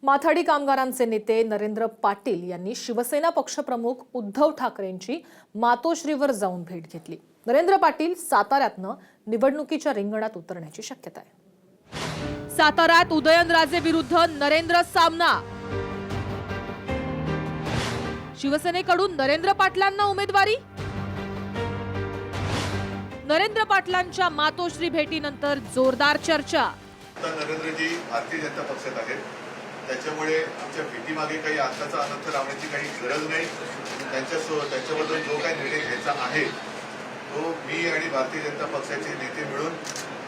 माथाडी कामगारांचे नेते नरेंद्र पाटील यांनी शिवसेना पक्षप्रमुख उद्धव ठाकरेंची मातोश्रीवर जाऊन भेट घेतली। नरेंद्र पाटील साताऱ्यातनं निवडणुकीच्या रिंगणात उतरण्याची शक्यता आहे। साताऱ्यात उदयनराजे विरुद्ध नरेंद्र सामना। शिवसेनेकडून नरेंद्र पाटलांना उमेदवारी। नरेंद्र पाटलांच्या मातोश्री भेटीनंतर जोरदार चर्चा। नरेंद्रजी भारतीय जनता पक्षात आहेत, त्याच्यामुळे आमच्या भेटीमागे काही आताचा अनर्थ लावण्याची काही गरज नाही। त्यांच्याबद्दल जो काही निर्णय घ्यायचा आहे तो मी आणि भारतीय जनता पक्षाचे नेते मिळून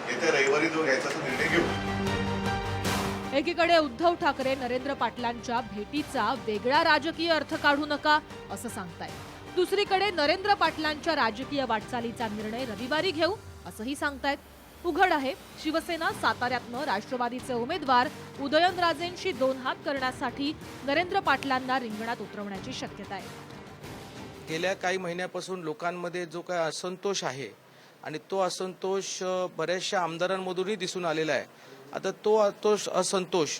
येत्या रविवारी जो घ्यायचा तो निर्णय घेऊ। एकीकडे उद्धव ठाकरे नरेंद्र पाटलांच्या भेटीचा वेगळा राजकीय अर्थ काढू नका असं सांगतायत। दुसरीकडे नरेंद्र पाटलांच्या राजकीय वाटचालीचा निर्णय रविवारी घेऊ असंही सांगतायत। उघड आहे, शिवसेना साताऱ्यातनं राष्ट्रवादीचे उमेदवार उदयनराजेंशी दोन हात करण्यासाठी नरेंद्र पाटलांना रिंगणात उतरवण्याची शक्यता आहे। गेल्या काही महिन्यापासून लोकांमध्ये जो काही असंतोष आहे आणि तो असंतोष बऱ्याचशा आमदारांमधूनही दिसून आलेला आहे। आता तो असंतोष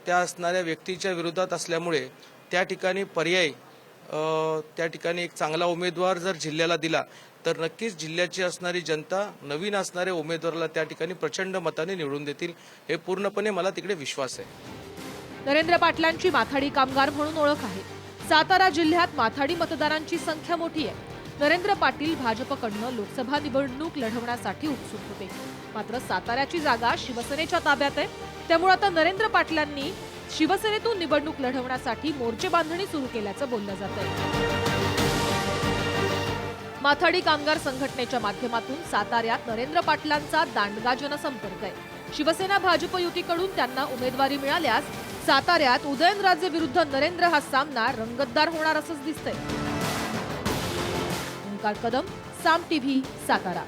त्या असणाऱ्या व्यक्तीच्या विरोधात असल्यामुळे त्या ठिकाणी पर्याय त्या ठिकाणी एक चांगला उमेदवार जर जिल्ह्याला दिला तर नक्कीच जिल्ह्याची असणारी जनता नवीन असणाऱ्या उमेदवाराला त्या ठिकाणी प्रचंड मताने निवडून देतील, हे पूर्णपणे मला तिकडे विश्वास आहे। नरेंद्र पाटलांची माथाडी कामगार म्हणून ओळख आहे। सातारा जिल्ह्यात माथाडी मतदारांची संख्या मोठी आहे। नरेंद्र पाटील भाजपकडनं लोकसभा निवडणूक लढवण्यासाठी उत्सुक होते, मात्र साताऱ्याची जागा शिवसेनेच्या ताब्यात आहे। त्यामुळे आता नरेंद्र पाटलांनी शिवसेनेतून निवडणूक लढवण्यासाठी मोर्चे बांधणी सुरू केल्याचं बोललं जात आहे। माथाडी कामगार संघटनेच्या माध्यमातून साताऱ्यात नरेंद्र पाटलांचा दांडगा जनसंपर्क आहे। शिवसेना भाजप युतीकडून त्यांना उमेदवारी मिळाल्यास साताऱ्यात उदयनराजे विरुद्ध नरेंद्र हा सामना रंगतदार होणार असंच दिसतंय। ओंकार कदम, साम टीव्ही, सातारा।